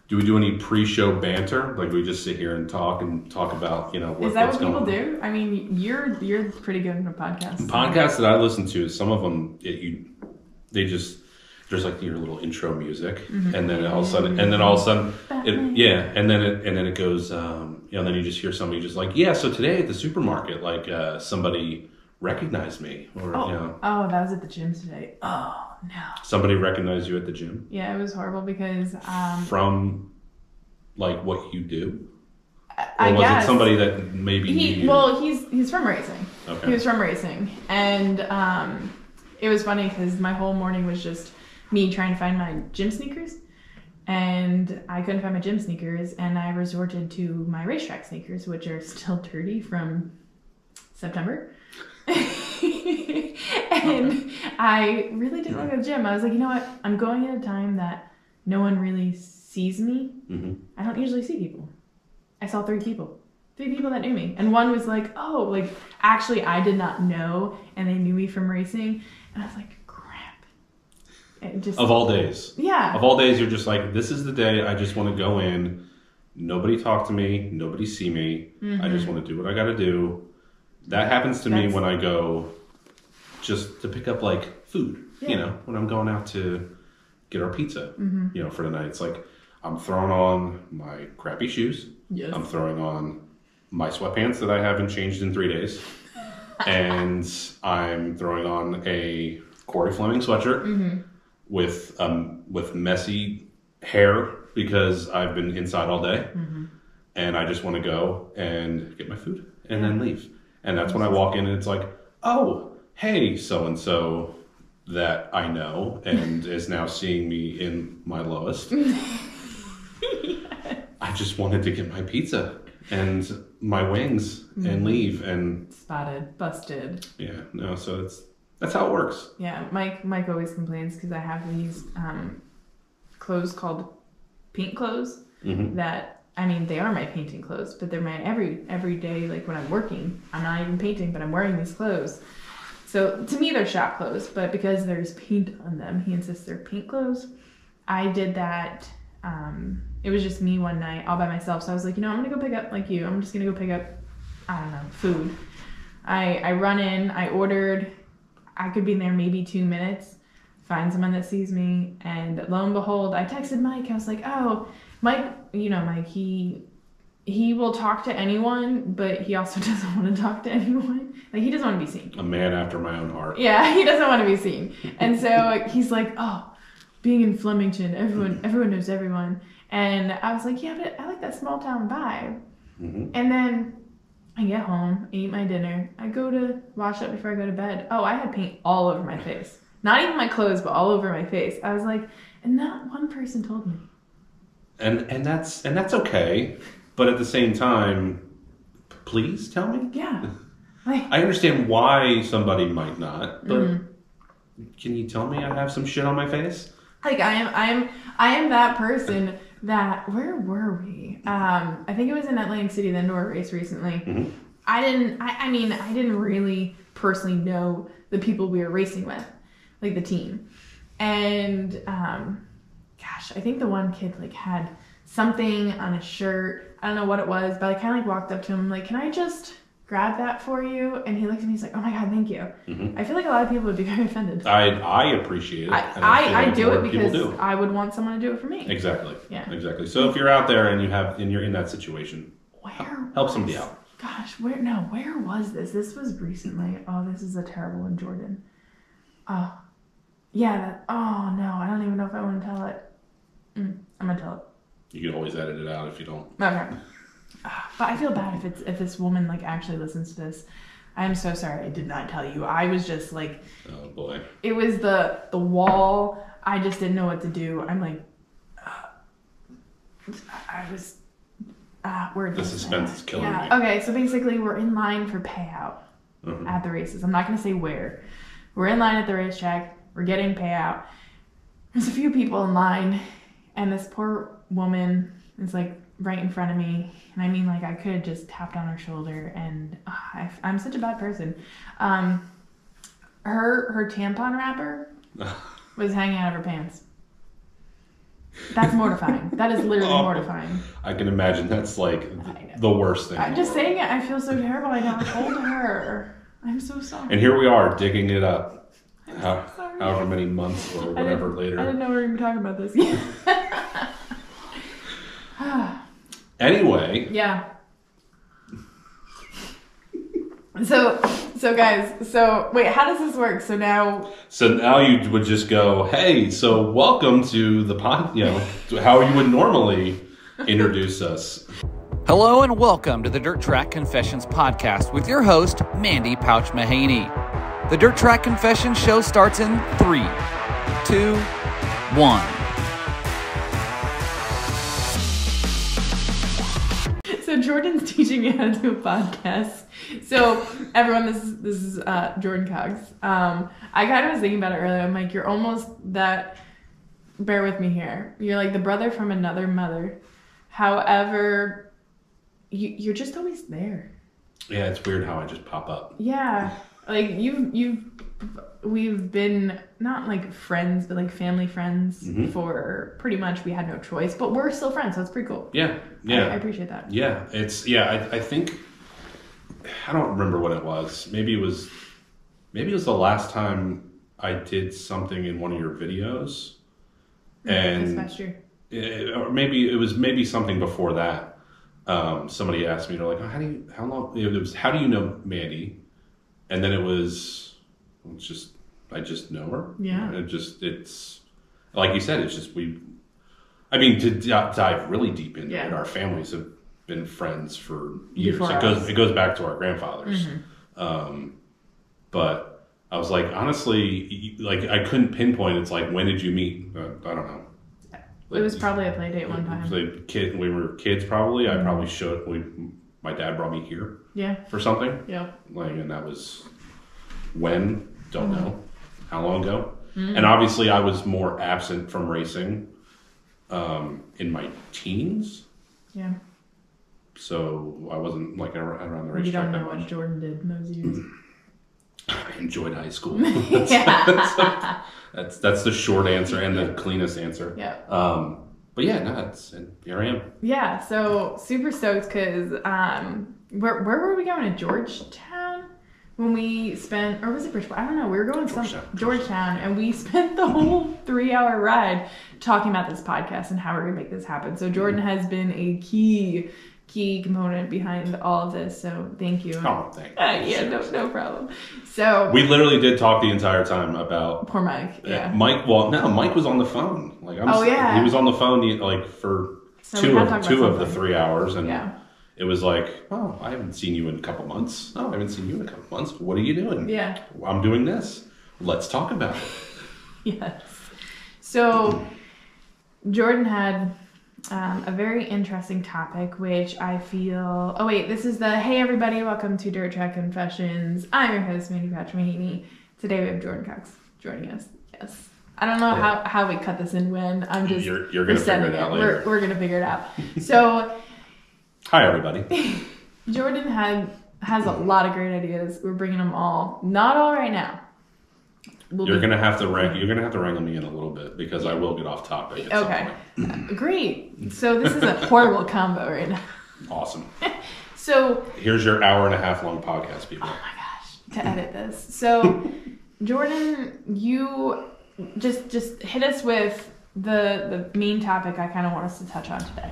Do we do any pre-show banter? Like we just sit here and talk about, Is that what people do? I mean, you're pretty good in a podcast. Podcasts that I listen to, some of them, there's like your little intro music, and then all of a sudden, and then it goes, and then you just hear somebody just like, yeah. So today at the supermarket, like somebody recognized me, or Oh, that was at the gym today. Oh no. Somebody recognized you at the gym? Yeah, it was horrible because from like what you do? I was guess. It somebody that maybe he's from racing. Okay. He was from racing, and it was funny because my whole morning was just me trying to find my gym sneakers, and I couldn't find my gym sneakers, and I resorted to my racetrack sneakers, which are still dirty from September. And I really didn't want to go to the gym. I was like, you know what? I'm going at a time that no one really sees me. Mm-hmm. I don't usually see people. I saw 3 people that knew me. And one was like, oh, like, actually, I did not know, and they knew me from racing. And I was like, crap. Of all days. Yeah. Of all days, you're just like, this is the day I just want to go in. Nobody talk to me. Nobody see me. Mm-hmm. I just want to do what I got to do. That happens to me when I go just to pick up like food, when I'm going out to get our pizza, for the night. It's like I'm throwing on my crappy shoes. Yes. I'm throwing on my sweatpants that I haven't changed in 3 days. And I'm throwing on a Corey Fleming sweatshirt with messy hair because I've been inside all day. Mm-hmm. And I just want to go and get my food and then leave. And that's when I walk in and it's like, oh, hey, so-and-so that I know and is now seeing me in my lowest. I just wanted to get my pizza and my wings and leave. And spotted, busted. Yeah, no, so that's how it works. Yeah, Mike always complains because I have these clothes called paint clothes that, I mean, they are my painting clothes, but they're my every day, like when I'm working, I'm not even painting, but I'm wearing these clothes. So to me, they're shop clothes, but because there's paint on them, he insists they're paint clothes. I did that. It was just me one night all by myself. So I was like, I'm going to go pick up, like you, I'm just going to go pick up, I don't know, food. I run in, I ordered, I could be in there maybe 2 minutes, find someone that sees me. And lo and behold, I texted Mike. I was like, oh, Mike, Mike, he will talk to anyone, but he also doesn't want to talk to anyone. Like, he doesn't want to be seen. A man after my own heart. Yeah, he doesn't want to be seen. And so he's like, oh, being in Flemington, everyone knows everyone. And I was like, yeah, but I like that small town vibe. Mm-hmm. And then I get home, eat my dinner. I go to wash up before I go to bed. Oh, I had paint all over my face. Not even my clothes, but all over my face. I was like, and not one person told me. And that's okay. But at the same time, please tell me. Yeah. I understand why somebody might not, but can you tell me I have some shit on my face? Like I am that person that, where were we? I think it was in Atlantic City, the indoor race recently. Mm-hmm. I didn't really personally know the people we were racing with, like the team. And I think the one kid like had something on his shirt. I don't know what it was, but I kind of like walked up to him like, can I just grab that for you? And he looked at me, he's like, oh my God, thank you. Mm-hmm. I feel like a lot of people would be very offended. I appreciate it. I do it because I would want someone to do it for me. Exactly. Yeah. Exactly. So if you're out there and you're in that situation, help somebody out. Gosh, where was this? This was recently. Oh, this is a terrible one, Jordan. Oh, yeah. Oh no, I don't even know if I want to tell it. I'm gonna tell it. You can always edit it out if you don't. Okay. But I feel bad if this woman like actually listens to this. I'm so sorry I did not tell you. I was just like, oh boy. It was the wall. I just didn't know what to do. I'm like, I was. The suspense is killing me. Okay, so basically we're in line for payout at the races. I'm not going to say where. We're in line at the racetrack. We're getting payout. There's a few people in line, and this poor woman is like right in front of me. And I mean, like, I could have just tapped on her shoulder, and I'm such a bad person. Her tampon wrapper was hanging out of her pants. That's mortifying. That is literally mortifying. I can imagine that's like the worst thing. I'm just saying it. I feel so terrible. I never told her. I'm so sorry. And here we are digging it up. However many months or whatever later. I didn't know we were even talking about this yet. Anyway. Yeah. So guys, wait, how does this work? So now you would just go, hey, so welcome to the pod, how you would normally introduce us. Hello and welcome to the Dirt Track Confessions podcast with your host, Mandee Pauch Mahaney. The Dirt Track Confessions show starts in 3, 2, 1. So Jordan's teaching me how to do a podcast. So everyone, this is Jordan Cox. I kind of was thinking about it earlier. I'm like, you're almost that. Bear with me here. You're like the brother from another mother. However, you're just always there. Yeah, it's weird how I just pop up. Yeah, like we've been not like friends, but like family friends for pretty much. We had no choice, but we're still friends, so it's pretty cool. Yeah. I appreciate that. Yeah, I think I don't remember what it was. Maybe it was the last time I did something in one of your videos, and this past year. Or maybe it was something before that. Somebody asked me, they're like, how do you know Mandee? And then I just know her. Yeah. It's like you said, it's just to dive really deep into it, our families have been friends for years. It goes back to our grandfathers. But I was like, honestly, like I couldn't pinpoint. It's like, when did you meet? I don't know. It was probably a play date one time. We were kids probably. I probably my dad brought me here. Yeah. For something. Yeah. And that was when, don't know how long ago. And obviously I was more absent from racing in my teens. Yeah. So I wasn't like around the racetrack. You don't know what Jordan did in those years. I enjoyed high school. Yeah. That's the short answer and the cleanest answer. Yeah. But yeah, no, here I am. Yeah, so super stoked because where were we going, to Georgetown? When we spent, or was it Bridgeport? I don't know. We were going to Georgetown, and we spent the whole 3-hour ride talking about this podcast and how we're going to make this happen. So Jordan has been a key component behind all of this. So thank you. Oh, thank you. Yeah, no problem. So we literally did talk the entire time about poor Mike. Yeah, Mike. Well, no, Mike was on the phone. Like, he was on the phone like for two of the 3 hours, and it was like, oh, I haven't seen you in a couple months. Oh, I haven't seen you in a couple months. What are you doing? Yeah, I'm doing this. Let's talk about it. Yes. So Jordan had a very interesting topic, which I feel... Oh, wait, this is the... Hey, everybody, welcome to Dirt Track Confessions. I'm your host, Mandee Pauch Mahaney. Today we have Jordan Cox joining us. Yes. I don't know how we cut this in when. I'm just... You're going to figure it out later. We're going to figure it out. So... Hi, everybody. Jordan has a lot of great ideas. We're bringing them all. Not all right now. You're gonna have to wrangle me in a little bit because I will get off topic at some point. Great. So this is a horrible combo right now. Awesome. So here's your 1.5 hour long podcast, people. Oh my gosh, to edit this. So Jordan, you just hit us with the main topic I kind of want us to touch on today.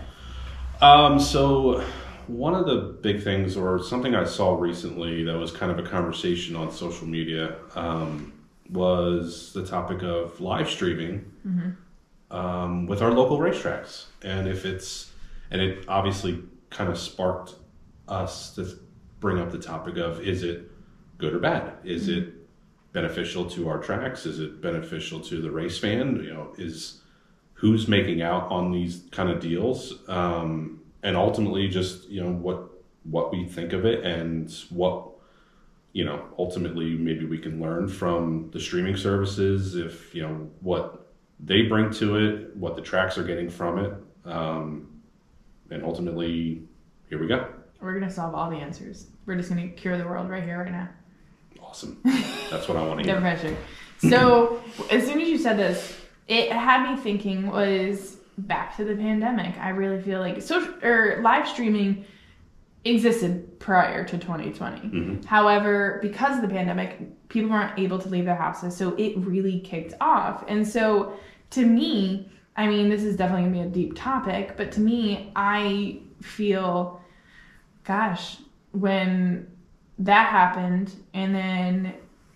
So one of the big things, or something I saw recently that was kind of a conversation on social media, was the topic of live streaming with our local racetracks, and it obviously kind of sparked us to bring up the topic of, is it good or bad? Is it beneficial to our tracks? Is it beneficial to the race fan? Is who's making out on these kind of deals? And ultimately just, what we think of it, and what, ultimately maybe we can learn from the streaming services, if, what they bring to it, what the tracks are getting from it. And ultimately, here we go. We're going to solve all the answers. We're just going to cure the world right here, right now. Awesome. That's what I want to hear. No pressure. So as soon as you said this, it had me thinking, was back to the pandemic. I really feel like live streaming existed prior to 2020. Mm-hmm. However, because of the pandemic, people weren't able to leave their houses, so it really kicked off. And so to me, I mean, this is definitely gonna be a deep topic, but to me, I feel, gosh, when that happened, and then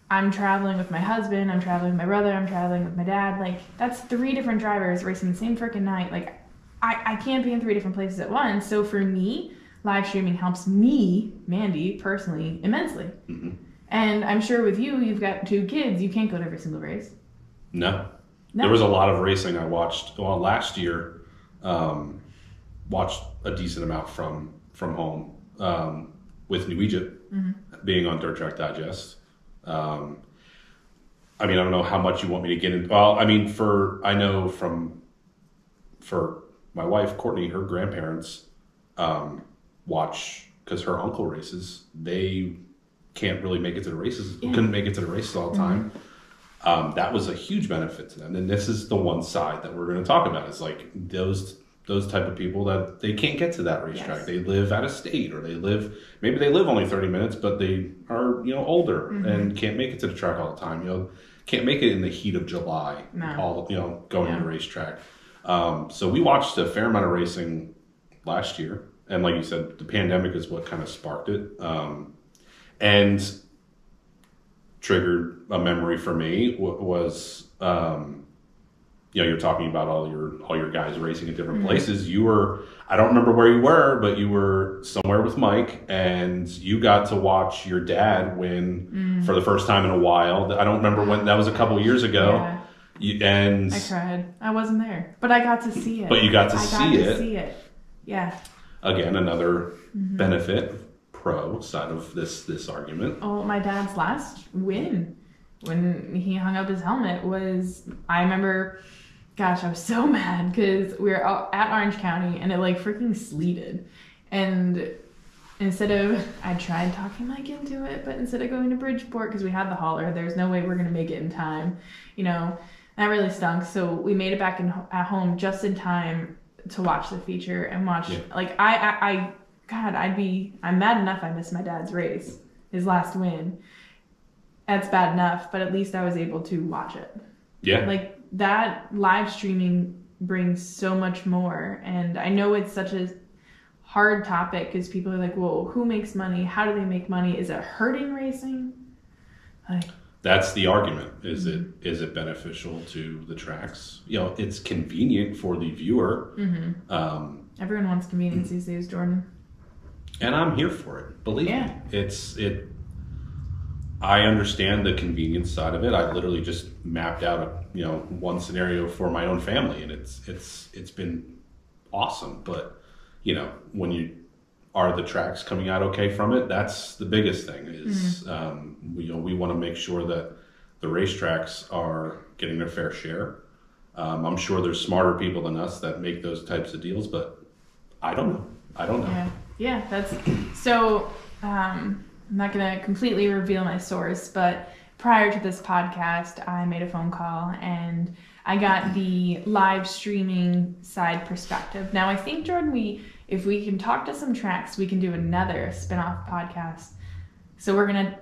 I'm traveling with my husband, I'm traveling with my brother, I'm traveling with my dad, like, that's 3 different drivers racing the same freaking night. Like, I can't be in 3 different places at once. So for me, live streaming helps me, Mandee, personally, immensely. Mm-hmm. And I'm sure with you, you've got 2 kids, you can't go to every single race. No. There was a lot of racing I watched. Well, last year, watched a decent amount from home with New Egypt being on Dirt Track Digest. I mean, I don't know how much you want me to get into. Well, I mean, for my wife, Courtney, her grandparents watch, because her uncle races. They can't really make it to the races. Yeah. Couldn't make it to the races all the time. That was a huge benefit to them. And this is the one side that we're going to talk about. Is like those type of people that they can't get to that racetrack. Yes. They live out of state, or maybe they live only 30 minutes, but they are, older and can't make it to the track all the time. Can't make it in the heat of July, going to the racetrack. So we watched a fair amount of racing last year. And like you said, the pandemic is what kind of sparked it. And triggered a memory for me was, you're talking about all your guys racing at different places. I don't remember where you were, but you were somewhere with Mike, and you got to watch your dad win for the first time in a while. I don't remember when, that was a couple years ago. Yeah. I cried. I wasn't there, but I got to see it. But you got to see it. Yeah. Again, another benefit, pro side of this argument. Oh, my dad's last win when he hung up his helmet I remember, gosh, I was so mad because we were out at Orange County and it like freaking sleeted. And I tried talking Mike into it, but instead of going to Bridgeport, because we had the hauler, there's no way we're going to make it in time. That really stunk. So we made it back at home just in time to watch the feature and watch, I'm mad enough I missed my dad's race, his last win. That's bad enough, but at least I was able to watch it. Yeah. Like, that live streaming brings so much more. And I know it's such a hard topic because people are like, well, who makes money? How do they make money? Is it hurting racing? That's the argument. Is it beneficial to the tracks? It's convenient for the viewer. Everyone wants convenience these days, Jordan. And I'm here for it. Believe me. I understand the convenience side of it. I literally just mapped out one scenario for my own family, and it's been awesome. But when are the tracks coming out okay from it? That's the biggest thing. Is we want to make sure that the racetracks are getting their fair share. I'm sure there's smarter people than us that make those types of deals, but I don't know. Yeah, that's so. I'm not going to completely reveal my source, but prior to this podcast, I made a phone call and I got the live streaming side perspective. Now, I think, Jordan, if we can talk to some tracks, we can do another spin-off podcast. So we're gonna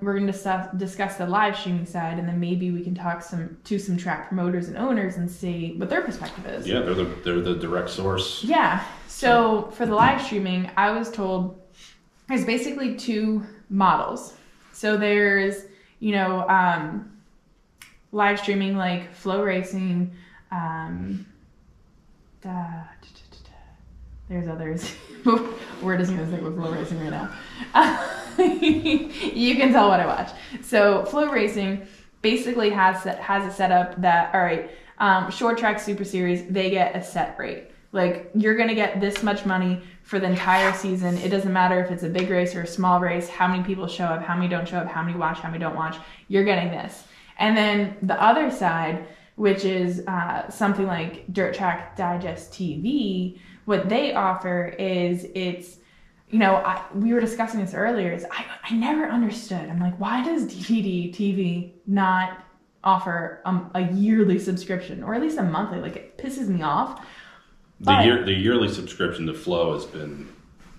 discuss the live streaming side, and then maybe we can talk to some track promoters and owners and see what their perspective is. Yeah, they're the direct source. Yeah. So for the live streaming, I was told there's basically 2 models. So there's, live streaming like Flow Racing, there's others. We're just going to stick with Flow Racing right now. You can tell what I watch. So Flow Racing basically has a setup that, all right, short track super series, they get a set rate. Like, you're going to get this much money for the entire season. It doesn't matter if it's a big race or a small race, how many people show up, how many don't show up, how many watch, how many don't watch. You're getting this. And then the other side, which is something like Dirt Track Digest TV, what they offer is we were discussing this earlier, is I never understood. I'm like, why does DVD TV not offer a yearly subscription or at least a monthly? Like, it pisses me off. The yearly subscription to Flow has been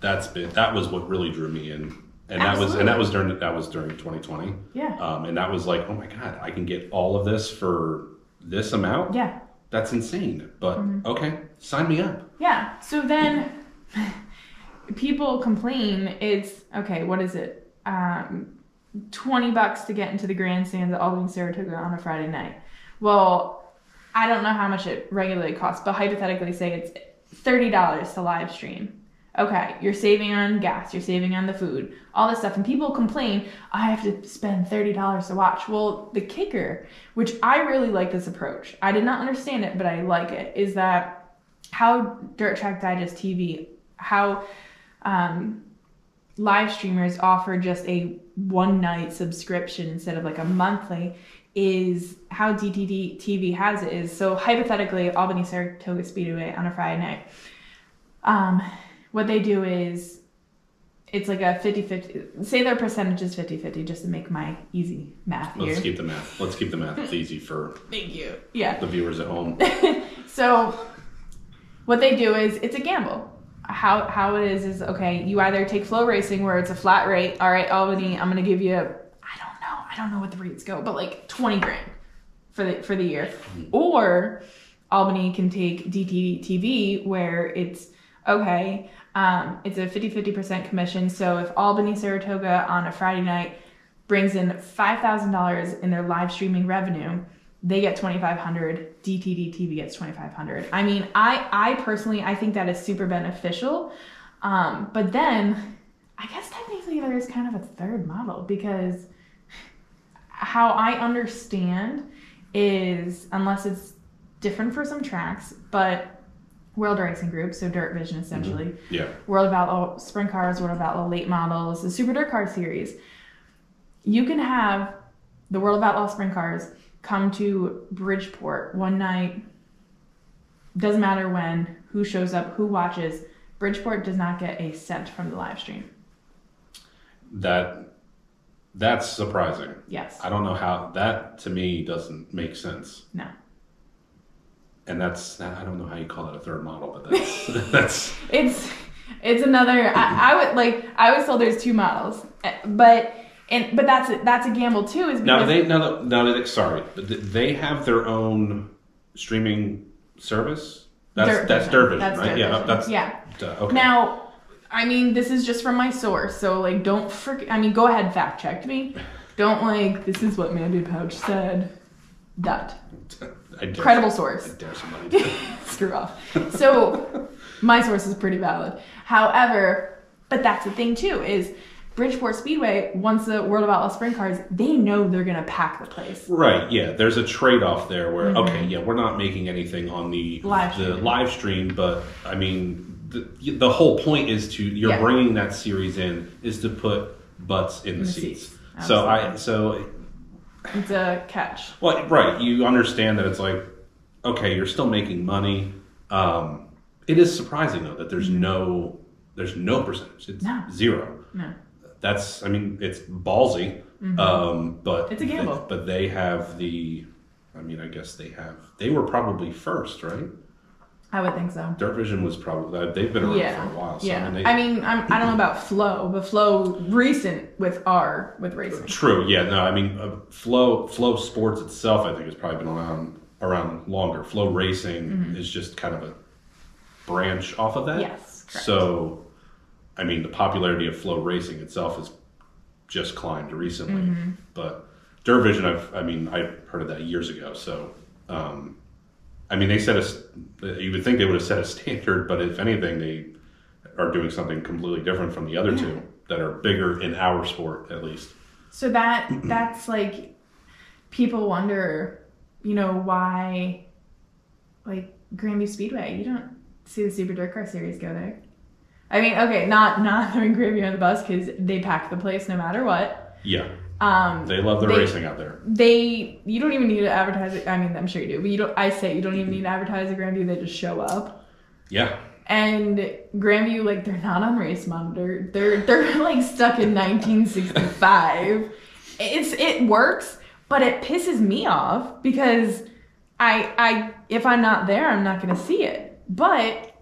that was what really drew me in, and Absolutely. that was during 2020. Yeah. And that was like, oh my God, I can get all of this for this amount. Yeah. That's insane. But okay, sign me up. Yeah. So then people complain. It's okay. What is it? $20 to get into the grandstands at Albany Saratoga on a Friday night. Well, I don't know how much it regularly costs, but hypothetically say it's $30 to live stream. Okay, you're saving on gas, you're saving on the food, all this stuff. And people complain, I have to spend $30 to watch. Well, the kicker, which I really like this approach, I did not understand it, but I like it, is that how Dirt Track Digest TV, how live streamers offer just a one-night subscription instead of like a monthly, is how DTD TV has it is, so hypothetically, Albany Saratoga Speedway on a Friday night, what they do is, it's like a 50-50, say their percentage is 50-50, just to make my easy math here. Let's keep the math. It's easy for Thank you. Yeah. the viewers at home. So what they do is, it's a gamble. How it is okay, you either take Flow Racing where it's a flat rate. All right, Albany, I'm going to give you, I don't know what the rates go, but like $20,000 for the year. Or Albany can take DTD TV where it's okay, it's a 50% commission. So if Albany Saratoga on a Friday night brings in $5,000 in their live streaming revenue, they get $2,500. DTD TV gets $2,500. I mean, I personally, I think that is super beneficial. But then I guess technically there is kind of a third model, because how I understand is, unless it's different for some tracks, but World Racing Group, so Dirt Vision essentially, Yeah. World of Outlaw Sprint Cars, World of Outlaw Late Models, the Super Dirt Car Series, you can have the World of Outlaw Sprint Cars come to Bridgeport one night, doesn't matter when, who shows up, who watches. Bridgeport does not get a cent from the live stream. That's surprising. Yes. I don't know how, that to me doesn't make sense. No. And I don't know how you call that a third model, but that's It's another, I was told there's two models, but that's a gamble too, is because they have their own streaming service. That's Dirt Dirt Vision, Vision. right? Yeah. Okay. Now, I mean, this is just from my source, so like, don't forget. I mean, go ahead, fact check me. Don't this is what Mandee Pauch said. Credible source. I dare somebody to. Screw off. So my source is pretty valid. However, but that's the thing too, is Bridgeport Speedway, once the World of Outlaw Sprint Cars, they know they're gonna pack the place. Right. Yeah. There's a trade-off there where okay, yeah, we're not making anything on the live stream, but I mean, the whole point is you're bringing that series in is to put butts in the seats. So it's a catch. Well, right. You understand that it's like, okay, you're still making money. It is surprising though that there's no percentage. It's zero. No. It's ballsy. But it's a gamble. But they have I guess they were probably first, right? I would think so. Dirt Vision was probably, they've been around for a while. So yeah. I don't know about Flow, but Flow recent with racing. True. Yeah. No. I mean, Flow Sports itself, I think, has probably been around longer. Flow Racing is just kind of a branch off of that. Yes. Correct. So, I mean, the popularity of Flow Racing itself has just climbed recently. But Dirt Vision, I heard of that years ago. So, they you would think they would have set a standard, but if anything, they are doing something completely different from the other two that are bigger in our sport, at least. So that's like, people wonder, why, like, Grandview Speedway, you don't see the Super Dirt Car Series go there. I mean, okay, not having Grandview on the bus because they pack the place no matter what. Yeah. They love the racing out there. You don't even need to advertise it. I mean, I'm sure you do, but you don't even need to advertise at Grandview. They just show up. Yeah. And Grandview, like, they're not on Race Monitor. They're like stuck in 1965. It works, but it pisses me off because if I'm not there, I'm not going to see it. But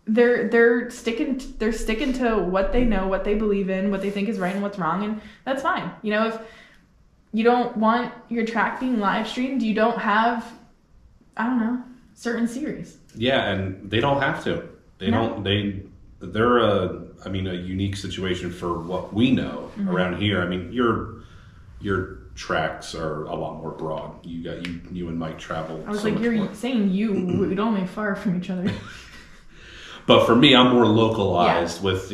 they're sticking to what they know, what they believe in, what they think is right and what's wrong, and that's fine. You know, if you don't want your track being live streamed, you don't have, I don't know, certain series. Yeah, and they don't have to. They're a unique situation for what we know around here. I mean, your tracks are a lot more broad. You and Mike travel. I was like, you're saying we'd all be far from each other. But for me, I'm more localized with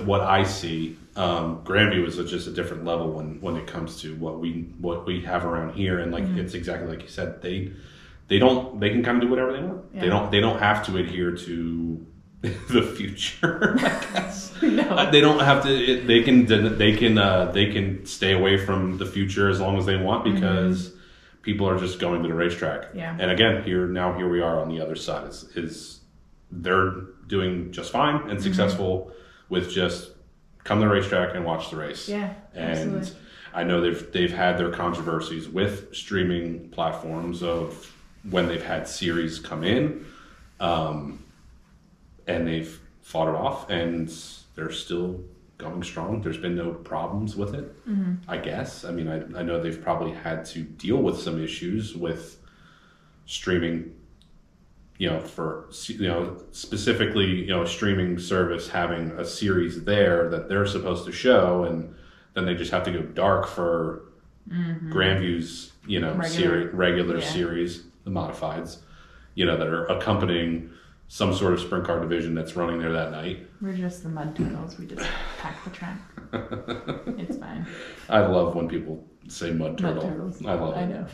what I see. Grandview is just a different level when it comes to what we have around here, and like it's exactly like you said. They can kind of do whatever they want. Yeah. They don't have to adhere to the future, I guess. No. They don't have to. They can stay away from the future as long as they want, because people are just going to the racetrack. Yeah. And again, here we are on the other side. Is they're doing just fine and successful with just come to the racetrack and watch the race. Yeah. And absolutely. I know they've had their controversies with streaming platforms of when they've had series come in. And they've fought it off, and they're still going strong. There's been no problems with it, I guess. I mean, I know they've probably had to deal with some issues with streaming, specifically, a streaming service having a series there that they're supposed to show, and then they just have to go dark for Grandview's, regular series, the modifieds, that are accompanying some sort of sprint car division that's running there that night. We're just the mud turtles. We just pack the track. It's fine. I love when people say mud turtle. Mud turtles. I love it. I know.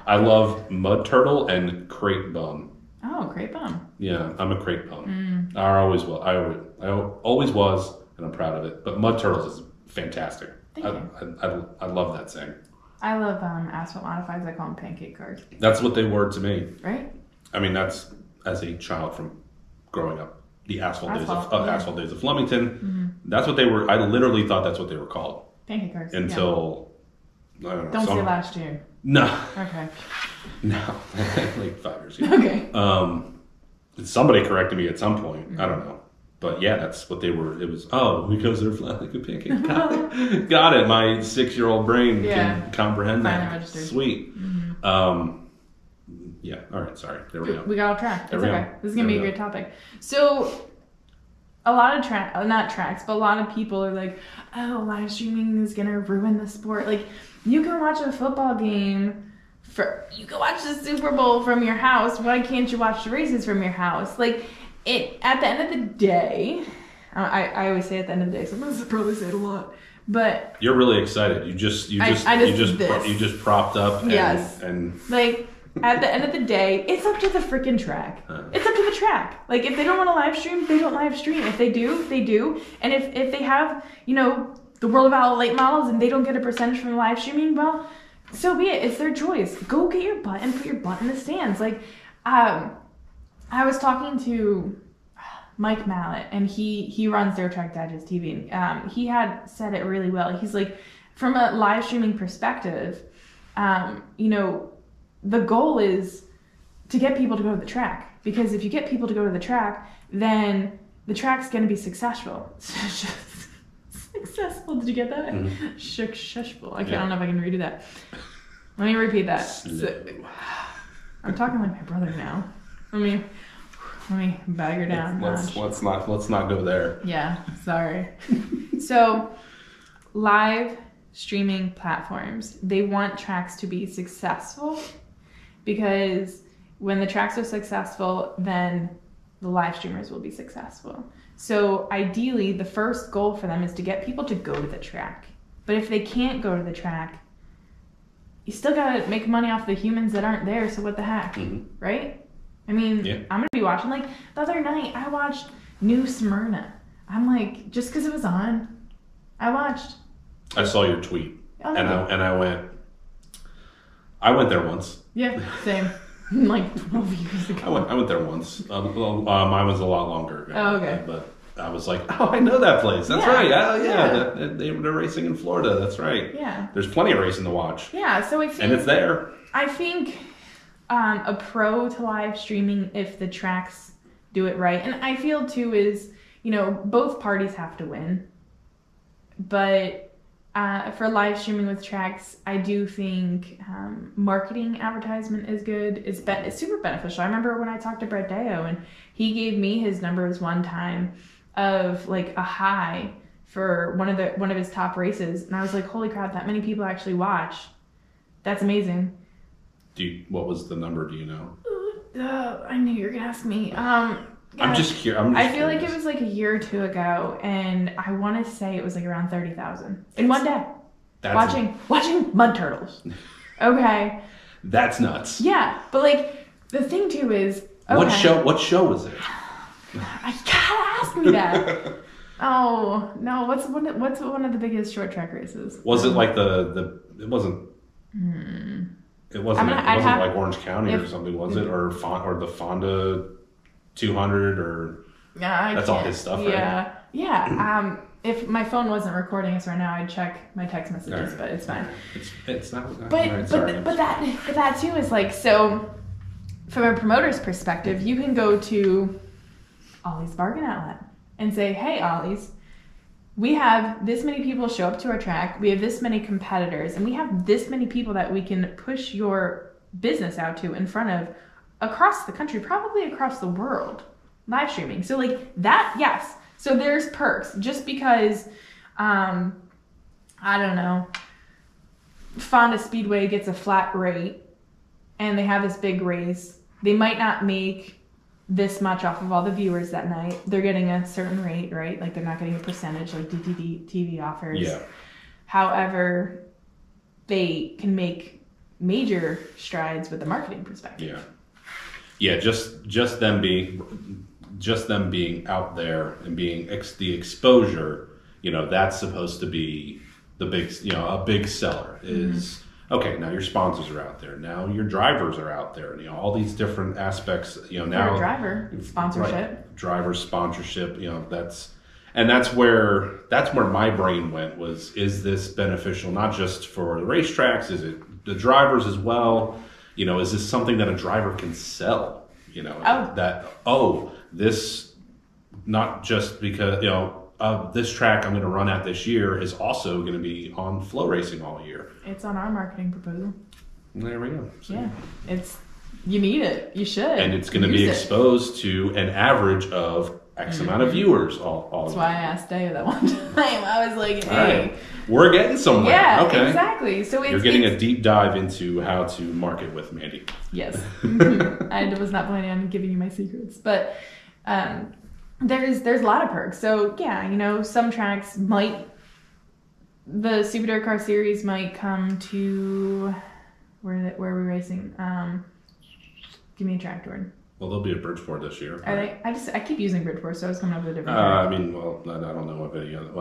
I love mud turtle and crate bum. Oh, crate bum. Yeah, I'm a crate bum. I always will. I always was, and I'm proud of it. But mud turtles is fantastic. Thank you. I love that saying. I love asphalt modifieds. I call them pancake cars. That's what they were to me. Right? I mean, that's as a child from growing up. The asphalt days of Flemington. That's what they were. I literally thought that's what they were called. Pancake cars. Until I don't know. Don't say last year. No. Okay. No. Like 5 years ago. Okay. Somebody corrected me at some point. I don't know. But yeah, that's what they were. It was, because they're flat like a pancake. Got it. My 6-year-old brain can comprehend that. Registered. Sweet. Yeah. All right. Sorry. There we go. We got off track. It's okay. This is going to be a great topic. So a lot of a lot of people are like, oh, live streaming is going to ruin the sport. Like, you can watch a football game you can watch the Super Bowl from your house. Why can't you watch the races from your house? Like, at the end of the day, I always say at the end of the day, sometimes I probably say it a lot, but you're really excited. You just propped up. And like, at the end of the day, it's up to the freaking track. It's up to the track. Like, if they don't want to live stream, they don't live stream. If they do, they do. And if they have, the World of Owl late models and they don't get a percentage from the live streaming, well, so be it. It's their choice. Go get your butt and put your butt in the stands. Like, I was talking to Mike Mallet, and he runs Dirt Track Digest TV, and he had said it really well. He's like, from a live streaming perspective, the goal is to get people to go to the track, because if you get people to go to the track, then the track's going to be successful. Successful. Did you get that? Successful. I don't know if I can redo that. Let me repeat that. I'm talking like my brother now. Let me bag her down. Let's not go there. Yeah, sorry. So, live streaming platforms, they want tracks to be successful, because when the tracks are successful, then the live streamers will be successful. So ideally, the first goal for them is to get people to go to the track. But if they can't go to the track, you still gotta make money off the humans that aren't there, so what the heck, right? I mean, I'm gonna be watching, like, the other night, I watched New Smyrna. I'm like, just because it was on, I watched. I saw your tweet, and I went there once. Yeah, same. Like 12 years ago. I went there once. Mine was a lot longer ago. Oh, okay. But I was like, I know that place. That's right. Oh, yeah. They're racing in Florida. That's right. Yeah. There's plenty of racing to watch. Yeah, so and it's there. I think a pro to live streaming, if the tracks do it right. And I feel too is, both parties have to win. But for live streaming with tracks, I do think marketing advertisement is good. It's super beneficial. I remember when I talked to Brett Deo and he gave me his numbers one time of like a high for one of his top races, and I was like, holy crap, that many people actually watch. That's amazing. What was the number? Do you know? I knew you were gonna ask me. I'm just curious. I feel like it was like a year or two ago, and I want to say it was like around 30,000 in one day. Watching mud turtles. Okay. That's nuts. Yeah, but like the thing too is, okay, what show was it? I gotta ask me that. Oh no! What's one of the biggest short track races? Was it like it wasn't. It wasn't like Orange County or something, was it? Or the Fonda 200 or that's all his stuff, right? Yeah. If my phone wasn't recording us right now, I'd check my text messages, right. But it's fine. It's not. But that too is like, so from a promoter's perspective, you can go to Ollie's Bargain Outlet and say, hey, Ollie's, we have this many people show up to our track, we have this many competitors, and we have this many people that we can push your business out to in front of across the country, probably across the world, live streaming. So like that, yes. So there's perks. Just because, I don't know, Fonda Speedway gets a flat rate and they have this big race, they might not make this much off of all the viewers that night. They're getting a certain rate, right? Like they're not getting a percentage like DTD TV offers. Yeah. However, they can make major strides with the marketing perspective. Yeah. Yeah, just them being out there and being the exposure, that's supposed to be the big, a big seller is, okay, now your sponsors are out there. Now your drivers are out there. All these different aspects, now. Driver sponsorship. Right, driver sponsorship, that's where my brain went is this beneficial, not just for the racetracks, is it the drivers as well? Is this something that a driver can sell? This, not just because, this track I'm going to run at this year is also going to be on flow racing all year. It's on our marketing proposal. There we go. See? Yeah, you need it. You should. And it's going to be exposed to an average of X amount of viewers all That's why I asked Dave that one time. I was like, hey. Right. We're getting somewhere. Yeah, okay. Exactly. So you're getting a deep dive into how to market with Mandee. Yes. I was not planning on giving you my secrets. But there's a lot of perks. So yeah, some tracks the Super Dirt Car Series might come to, where are we racing? Give me a track, Jordan. Well, they'll be at Bridgeport this year. Are they? I keep using Bridgeport, so I was coming up with a different track. I don't know I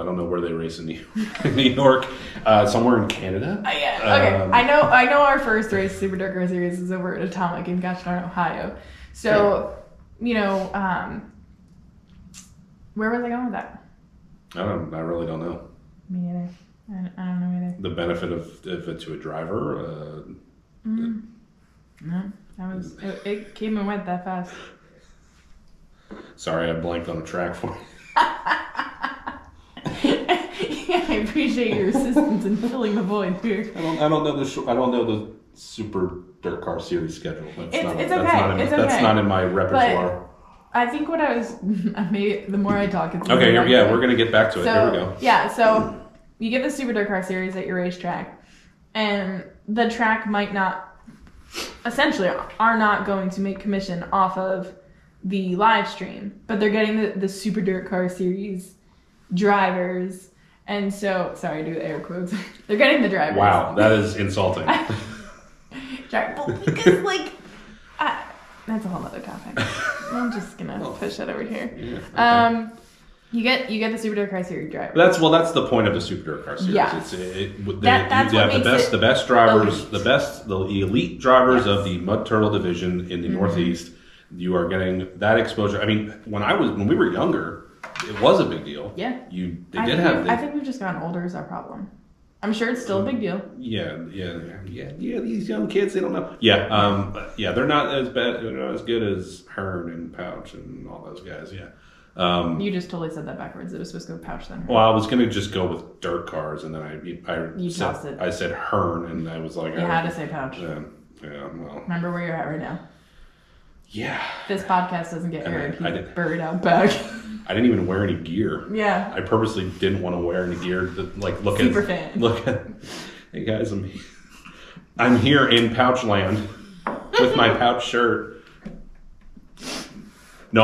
don't know where they race in New York. Somewhere in Canada. Yeah. Okay. I know our first race, Super Dirt Car Series, is over at Atomic in Gashdarn, Ohio. So, where was I going with that? I really don't know. Me neither. I don't know either. The benefit of it to a driver. No. It came and went that fast. Sorry, I blanked on the track for you. Yeah, I appreciate your assistance in filling the void here. I don't know the Super Dirt Car Series schedule. It's okay. That's not in my repertoire. But I think what I was maybe the more I talk, it's okay. We're gonna get back to it. Here we go. Yeah, so you get the Super Dirt Car Series at your racetrack, and the track might not. Essentially are not going to make commission off of the live stream, but they're getting the Super Dirt Car Series drivers, and so sorry, do air quotes. They're getting the drivers. Wow, that is insulting. Because that's a whole other topic. I'm just gonna push that over here. Yeah, okay. You get the Super Dirt Car Series driver. That's the point of the Super Dirt Car Series. Yeah. The best drivers, the elite drivers of the Mud Turtle division in the Northeast. You are getting that exposure. I mean, when we were younger, it was a big deal. Yeah. I think we've just gotten older is our problem. I'm sure it's still a big deal. Yeah. These young kids, they don't know. They're not as bad. They're not as good as Hearn and Pauch and all those guys. Yeah. You just totally said that backwards. It was supposed to go Pauch then. Well, I was gonna just go with dirt cars, and then I said Hearn, and I was like, you had to say Pauch. Yeah. Well. Remember where you're at right now. Yeah. This podcast doesn't get aired. He's buried out back. I didn't even wear any gear. Yeah. I purposely didn't want to wear any gear. Look at. Hey guys, I'm here in Pauch land with my Pauch shirt. No,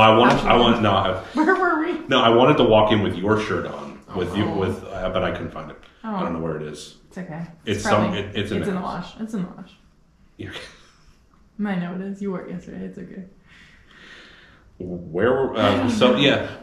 Where were we? No, I wanted to walk in with your shirt on, but I couldn't find it. Oh. I don't know where it is. It's okay. It's in the wash. It's in the wash. Yeah. I know it is. You wore it yesterday. It's okay.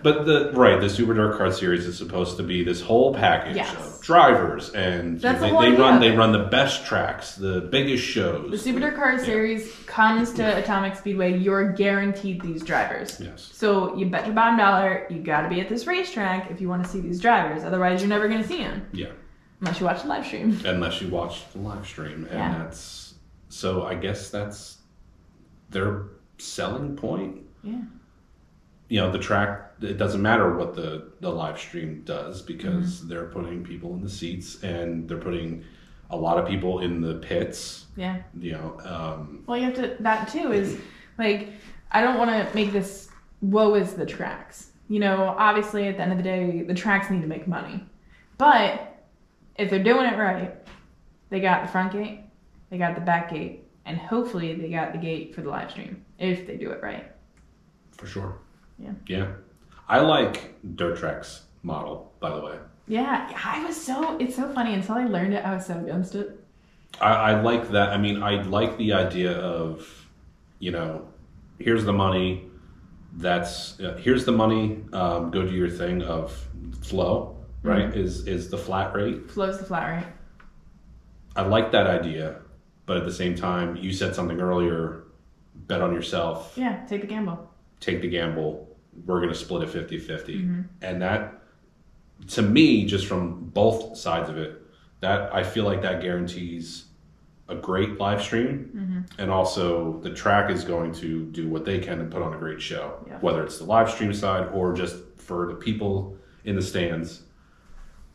But the Super Dirt Car Series is supposed to be this whole package of drivers, and they run the best tracks, the biggest shows. The Super Dirt Car Series comes to Atomic Speedway. You're guaranteed these drivers. Yes. So you bet your bottom dollar you got to be at this racetrack if you want to see these drivers. Otherwise, you're never going to see them. Yeah. Unless you watch the live stream. And so I guess that's their selling point. Yeah. The track, it doesn't matter what the live stream does because they're putting people in the seats and they're putting a lot of people in the pits. Yeah. Well, you have to, that too is like, I don't want to make this woe is the tracks. Obviously at the end of the day, the tracks need to make money. But if they're doing it right, they got the front gate, they got the back gate, and hopefully they got the gate for the live stream if they do it right. For sure. Yeah. I like Dirt Track's model, by the way. Yeah, it's so funny. Until I learned it, I was so against it. I like that. I mean, I like the idea of, here's the money. Here's the money. Go do your thing of flow, right? Mm-hmm. Is the flat rate. Flow's the flat rate. I like that idea. But at the same time, you said something earlier, bet on yourself. Yeah, take the gamble. We're going to split it 50-50. Mm-hmm. And that, to me, just from both sides of it, that I feel like that guarantees a great live stream. Mm-hmm. And also the track is going to do what they can and put on a great show. Yeah. Whether it's the live stream side or just for the people in the stands.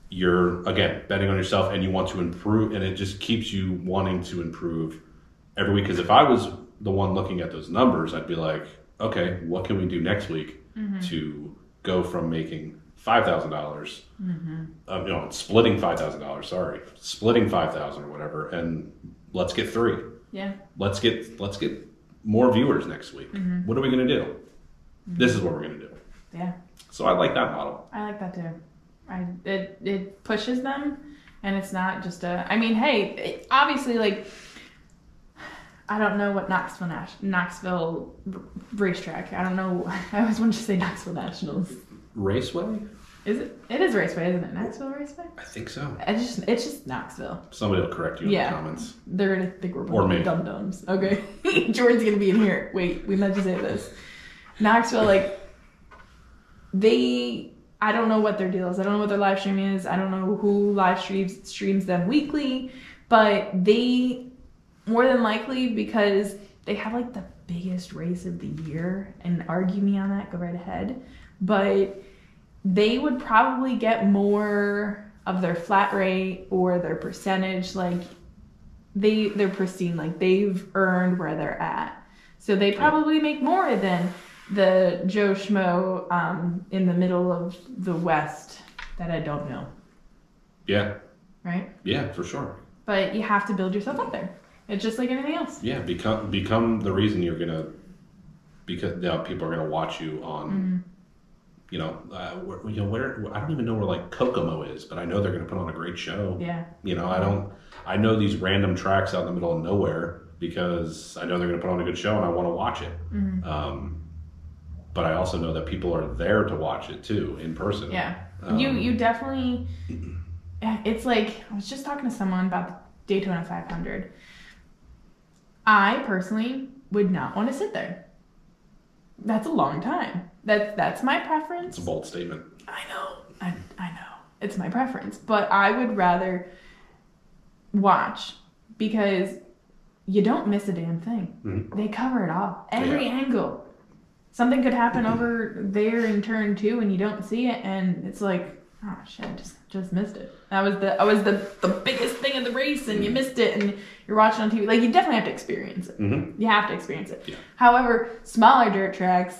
You're, again, betting on yourself and you want to improve, and it just keeps you wanting to improve every week. Because if I was the one looking at those numbers, I'd be like, okay, what can we do next week to go from making $5,000, splitting $5,000, splitting $5,000 or whatever, and let's get 3. Yeah. Let's get more viewers next week. Mm-hmm. What are we going to do? Mm-hmm. This is what we're going to do. Yeah. So I like that model. I like that too. It pushes them, and it's not just obviously, like, I don't know what Knoxville racetrack. I don't know. I always wanted to say Knoxville Nationals. Raceway? Is it? It is Raceway, isn't it? Knoxville Raceway? I think so. It's just Knoxville. Somebody will correct you in the comments. They're gonna think we're both dum-dums. Okay. Jordan's gonna be in here. Wait, we meant to say this. Knoxville, I don't know what their deal is. I don't know what their live stream is. I don't know who live streams them weekly, but they more than likely, because they have the biggest race of the year, and argue me on that, go right ahead, but they would probably get more of their flat rate or their percentage. They're pristine, they've earned where they're at, so they probably make more than the Joe Schmo in the middle of the West that I don't know. Yeah. Right? Yeah, for sure. But you have to build yourself up there. It's just like anything else. Yeah, become the reason because people are gonna watch you on. Where I don't even know where Kokomo is, but I know they're gonna put on a great show. Yeah. I know these random tracks out in the middle of nowhere because I know they're gonna put on a good show and I want to watch it. Mm-hmm. But I also know that people are there to watch it too, in person. Yeah. You definitely, it's I was just talking to someone about the Daytona 500. I personally would not want to sit there. That's a long time. That's my preference. It's a bold statement. I know. It's my preference. But I would rather watch because you don't miss a damn thing. Mm-hmm. They cover it all. Every angle. Something could happen over there in turn 2 and you don't see it, and it's like, oh shit, I just missed it. That was the biggest thing of the race, and you missed it, and you're watching on TV. Like, you definitely have to experience it. Mm-hmm. You have to experience it. Yeah. However, smaller dirt tracks,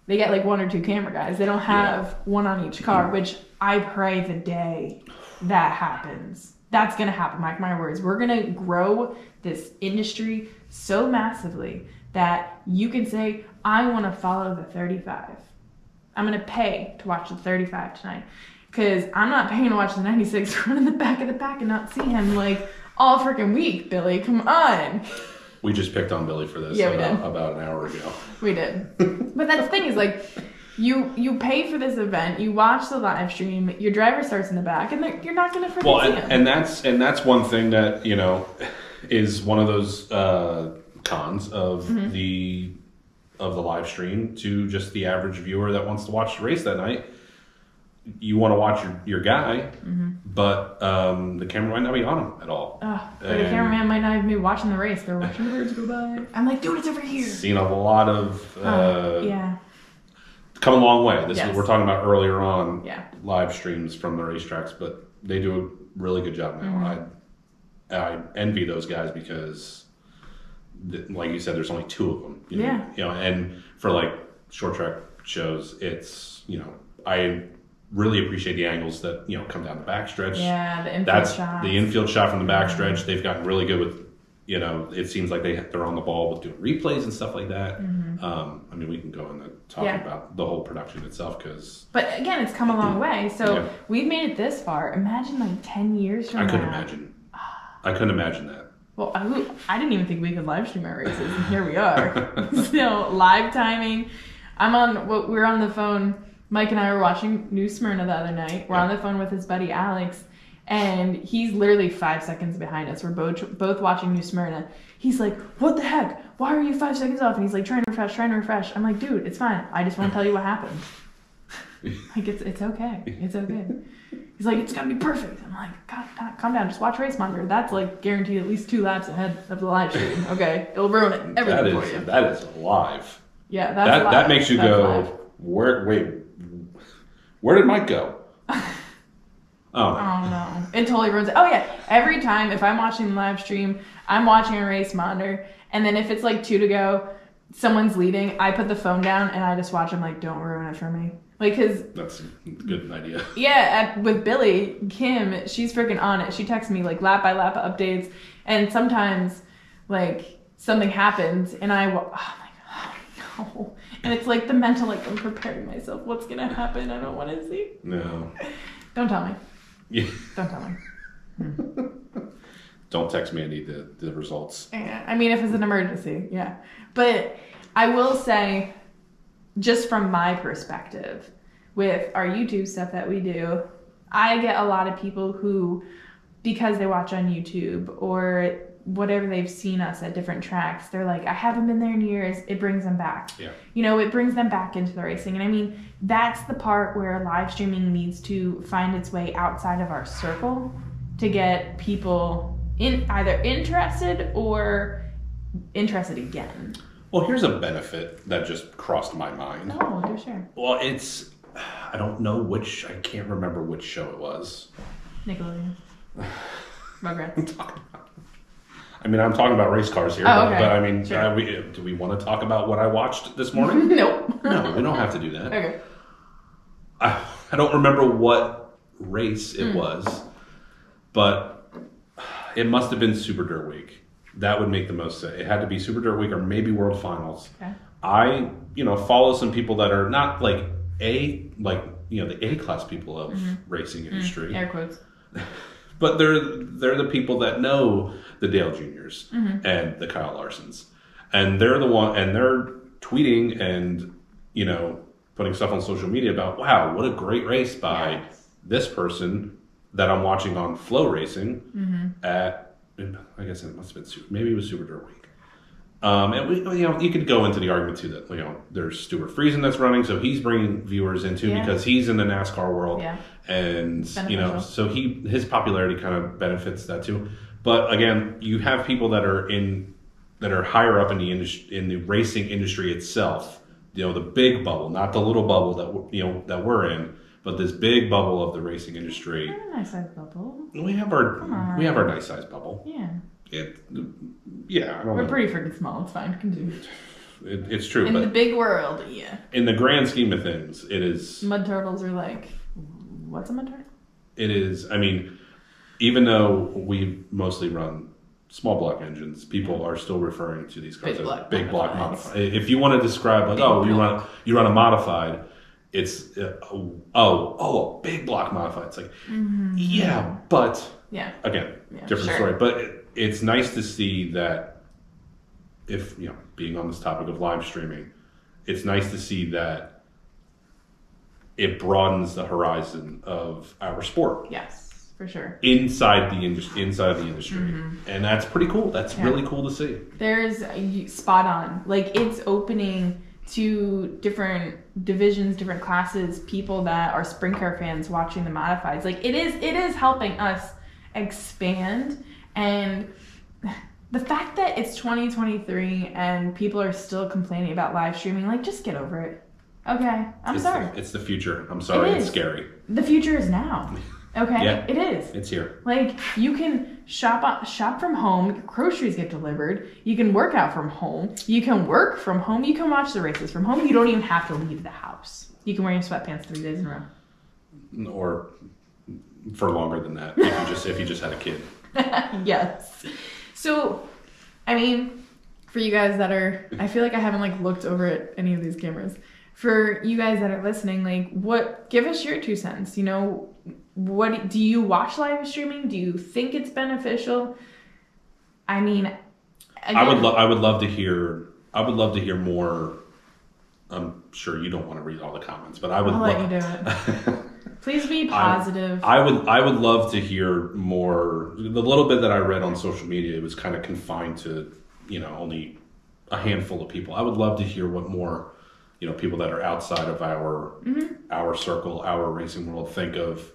they get like 1 or 2 camera guys. They don't have one on each car, which I pray the day that happens. That's going to happen, mark my words. We're going to grow this industry so massively that you can say, I want to follow the 35. I'm going to pay to watch the 35 tonight. Because I'm not paying to watch the 96 run in the back of the pack and not see him like all freaking week, Billy. Come on. We just picked on Billy for this about an hour ago. We did. But that's the thing is, like, you pay for this event, you watch the live stream, your driver starts in the back, and you're not going to freaking see him. And that's one thing that, you know, is one of those cons of the live stream to just the average viewer that wants to watch the race that night. You want to watch your guy, but the camera might not be on him at all. But the cameraman might not even be watching the race. They're watching the birds go by. I'm like, dude, it's over here. Seen a lot of come a long way. This is what we're talking about earlier on. Yeah. Live streams from the racetracks, but they do a really good job now. I envy those guys because, like you said, there's only 2 of them. You know, and for like short track shows, it's, you know, I really appreciate the angles that, you know, come down the backstretch. Yeah, the infield shot. The infield shot from the backstretch. They've gotten really good with, you know, it seems like they're on the ball with doing replays and stuff like that. I mean, we can go into talking about the whole production itself because... But again, it's come a long way. So we've made it this far. Imagine like 10 years from now. I couldn't imagine that. Well, I didn't even think we could live stream our races, and here we are. So, live timing. We're on the phone. Mike and I were watching New Smyrna the other night. We're on the phone with his buddy Alex, and he's literally 5 seconds behind us. We're both watching New Smyrna. He's like, what the heck? Why are you 5 seconds off? And he's like, trying to refresh. I'm like, dude, it's fine. I just want to tell you what happened. Like, it's okay. It's okay. He's like, it's got to be perfect. I'm like, God, calm down. Just watch Race Monitor. That's like guaranteed at least 2 laps ahead of the live stream. Okay? It'll ruin everything for you. That is live. Yeah, that's live. That makes you go, where did Mike go? Oh no. It totally ruins it. Oh yeah. Every time if I'm watching the live stream, I'm watching a race monitor, and then if it's like 2 to go, someone's leading, I put the phone down and I just watch them like, don't ruin it for me. Like, cause that's a good idea. Yeah, with Billy, Kim, she's freaking on it. She texts me like lap by lap updates, and sometimes like something happens and I'm like, oh no. And it's like the mental, like, I'm preparing myself. What's gonna happen? I don't want to see. No. Don't tell me. Yeah. Don't tell me. Don't text Mandee the results. Yeah. I mean, if it's an emergency, yeah. But I will say, just from my perspective, with our YouTube stuff that we do, I get a lot of people who, because they watch on YouTube or whatever they've seen us at different tracks, they're like, I haven't been there in years. It brings them back. Yeah. You know, it brings them back into the racing. And I mean, that's the part where live streaming needs to find its way outside of our circle to get people either interested or interested again. Well, here's a benefit that just crossed my mind. Oh, do share. Well, I don't know I can't remember which show it was. Nickelodeon. Rugrats. I mean, I'm talking about race cars here, okay. but I mean, sure. Do we want to talk about what I watched this morning? Nope. No, we don't have to do that. Okay. I don't remember what race it was, but it must have been Super Dirt Week. That would make the most sense. It had to be Super Dirt Week or maybe World Finals. Okay. I, follow some people that are not like the A-class people of racing industry. Air quotes. But they're the people that know the Dale Juniors and the Kyle Larsons, and they're tweeting and putting stuff on social media about, wow, what a great race by this person that I'm watching on Flow Racing at, I guess it must have been maybe it was Super Dirt Week. And you could go into the argument too that there's Stuart Friesen that's running, so he's bringing viewers into because he's in the NASCAR world, and so his popularity kind of benefits that too. But again, you have people that are higher up in the racing industry itself. You know, the big bubble, not the little bubble that we're in, but this big bubble of the racing industry. We're in a nice size bubble. We have our nice size bubble. Yeah. We're pretty freaking small. It's fine. Continue. It's true. In the big world, yeah. In the grand scheme of things, it is. Mud turtles are like, what's a mud turtle? It is. I mean, even though we mostly run small block engines, people are still referring to these cars as big block modified. If you want to describe like, you run a modified, it's a big block modified. It's like, but again, different story. But it's nice to see that if being on this topic of live streaming, it's nice to see that it broadens the horizon of our sport. Yes. For sure. Inside the industry, and that's pretty cool. That's really cool to see. There's spot on. Like, it's opening to different divisions, different classes, people that are sprint car fans watching the modifieds. Like, it is helping us expand. And the fact that it's 2023 and people are still complaining about live streaming, like, just get over it. Okay, I'm sorry. It's the future. I'm sorry. It's scary. The future is now. Okay, it is. It's here. Like, you can shop from home. Your groceries get delivered. You can work out from home. You can work from home. You can watch the races from home. You don't even have to leave the house. You can wear your sweatpants 3 days in a row. Or for longer than that, if you just had a kid. Yes. So, I mean, for you guys that are, I feel like I haven't looked over at any of these cameras. For you guys that are listening, give us your 2 cents. What do you watch live streaming? Do you think it's beneficial? I mean, again, I would love to hear more. I'm sure you don't want to read all the comments, but I'll let you do it. Please be positive. I would love to hear more. The little bit that I read on social media, it was kind of confined to only a handful of people. I would love to hear what more people that are outside of our circle, our racing world think of.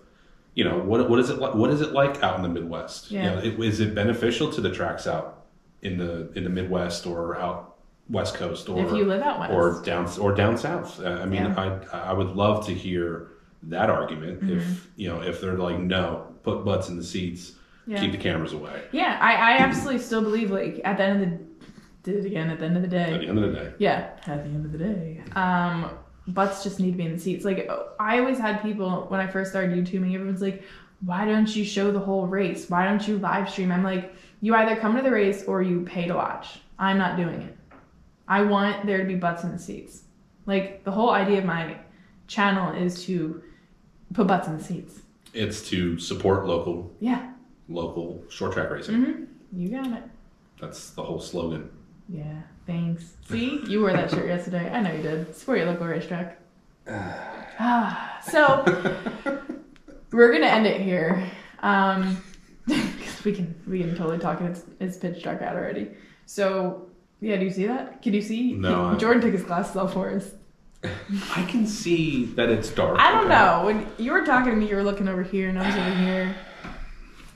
What is it like? What is it like out in the Midwest? Yeah. Is it beneficial to the tracks out in the Midwest or out West Coast, or if you live out west, or down south? I would love to hear that argument. If they're like, no, put butts in the seats, keep the cameras away. Yeah, I absolutely still believe at the end of the day. At the end of the day. Yeah, at the end of the day. Butts just need to be in the seats. I always had people, when I first started YouTubing, everyone's like, why don't you show the whole race? Why don't you live stream? I'm like, you either come to the race or you pay to watch. I'm not doing it. I want there to be butts in the seats. The whole idea of my channel is to put butts in the seats. It's to support local short track racing. Mm-hmm. You got it. That's the whole slogan. Yeah, thanks. See, you wore that shirt yesterday. I know you did. Support your local racetrack. So, we're gonna end it here. Because we can totally talk. It's pitch dark out already. So, yeah, do you see that? Can you see? No. Jordan took his glasses off for us. I can see that it's dark. I don't know. When you were talking to me, you were looking over here, and I was over here.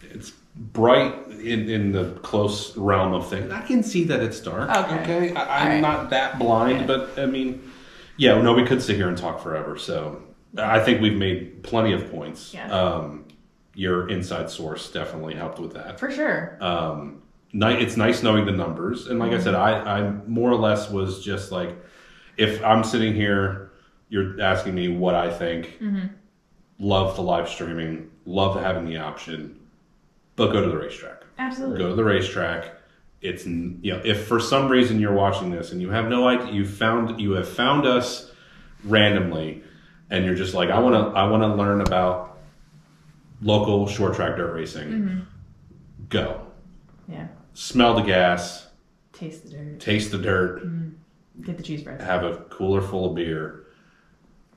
It's bright in the close realm of things. I can see that it's dark. Okay. I'm not that blind, but I mean, we could sit here and talk forever. So I think we've made plenty of points. Yeah. Your inside source definitely helped with that. For sure. It's nice knowing the numbers. And like I said, I more or less was just like, if I'm sitting here, you're asking me what I think. Mm-hmm. Love the live streaming. Love having the option. But go to the racetrack. Absolutely. Go to the racetrack. It's if for some reason you're watching this and you have no idea, you have found us randomly, and you're just like, I want to learn about local short track dirt racing. Mm-hmm. Go. Yeah. Smell the gas. Taste the dirt. Taste the dirt. Mm-hmm. Get the cheese fries. Have a cooler full of beer.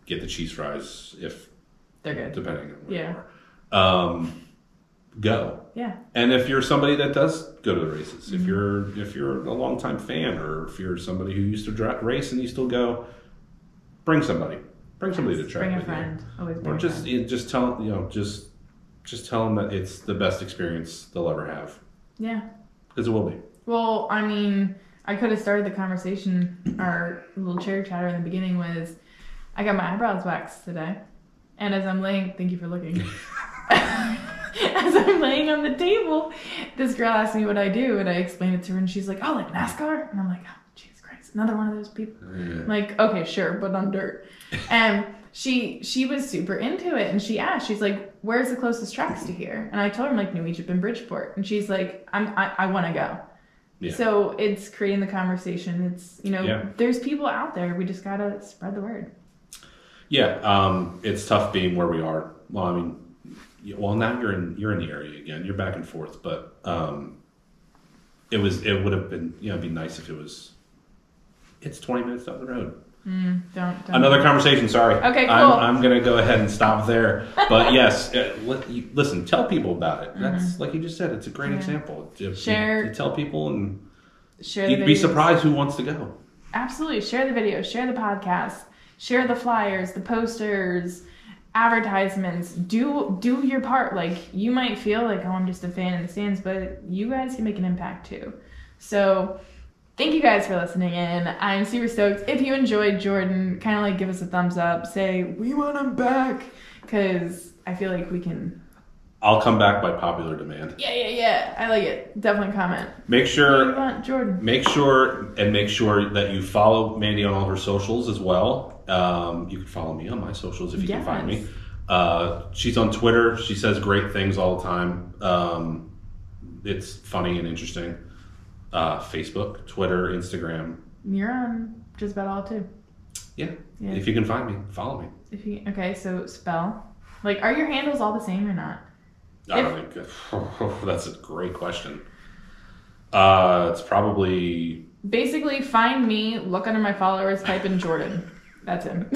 Get the cheese fries if they're good, depending on where you are. Go. Yeah. And if you're somebody that does go to the races, if you're a longtime fan, or if you're somebody who used to race and you still go, bring somebody to track. Bring a friend. Always bring or just tell just tell them that it's the best experience they'll ever have. Yeah. Because it will be. Well, I mean, I could have started the conversation, our little chair chatter in the beginning was, I got my eyebrows waxed today. And as I'm laying, thank you for looking. As I'm laying on the table, this girl asked me what I do, and I explained it to her, and she's like, oh, like NASCAR? And I'm like, oh, Jesus Christ, another one of those people. Yeah. I'm like, okay, sure, but on dirt. And she was super into it, and she asked, she's like, where's the closest tracks to here? And I told her, I'm like, New Egypt and Bridgeport. And she's like, I want to go. Yeah. So it's creating the conversation. It's, there's people out there. We just got to spread the word. Yeah. It's tough being where we are. Well, I mean, now you're in the area again. You're back and forth, but it would have been, it'd be nice if it's 20 minutes down the road. Don't. Another conversation. Sorry. Okay, cool. I'm going to go ahead and stop there. But yes, listen. Tell people about it. That's like you just said. It's a great example. Share. You tell people and share. You'd be surprised who wants to go. Absolutely. Share the video. Share the podcast. Share the flyers, the posters, advertisements. Do your part. Like, you might feel like, oh, I'm just a fan in the stands, but you guys can make an impact too. So thank you guys for listening in. I'm super stoked. If you enjoyed Jordan, kind of like give us a thumbs up. Say, we want him back. Because I feel like we can... I'll come back by popular demand. Yeah. I like it. Definitely comment. Make sure... We want Jordan. Make sure that you follow Mandee on all her socials as well. You can follow me on my socials if you can find me. She's on Twitter. She says great things all the time. It's funny and interesting. Facebook, Twitter, Instagram. You're on just about all too. Yeah. If you can find me, follow me. Okay, so spell. Like, are your handles all the same or not? I don't think that's a great question. It's probably... Basically, find me, look under my followers, type in Jordan. That's him.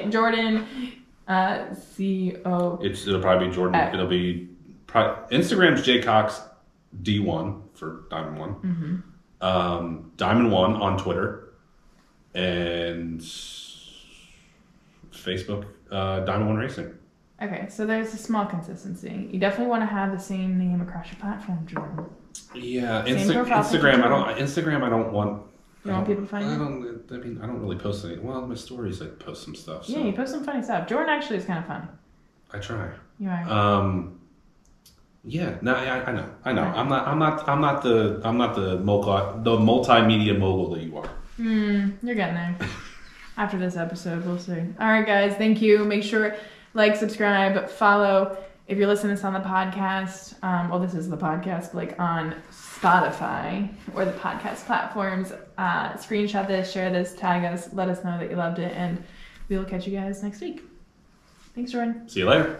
Jordan, C-O... It'll probably be Jordan. It'll be... Instagram's jcox D1 for Diamond 1. Mm-hmm. Diamond 1 on Twitter. And Facebook, Diamond 1 Racing. Okay, so there's a small consistency. You definitely want to have the same name across your platform, Jordan. Yeah, Instagram. I don't want. You want people to find you? I don't really post any. Well, my stories I post some stuff. So. Yeah, you post some funny stuff. Jordan actually is kind of funny. I try. You are. Yeah. No, I know. Right. I'm not the multimedia mogul that you are. You're getting there. After this episode, we'll see. All right, guys. Thank you. Make sure. Like, subscribe, follow. If you're listening to this on the podcast, this is the podcast, like on Spotify or the podcast platforms, screenshot this, share this, tag us, let us know that you loved it, and we will catch you guys next week. Thanks, Jordan. See you later.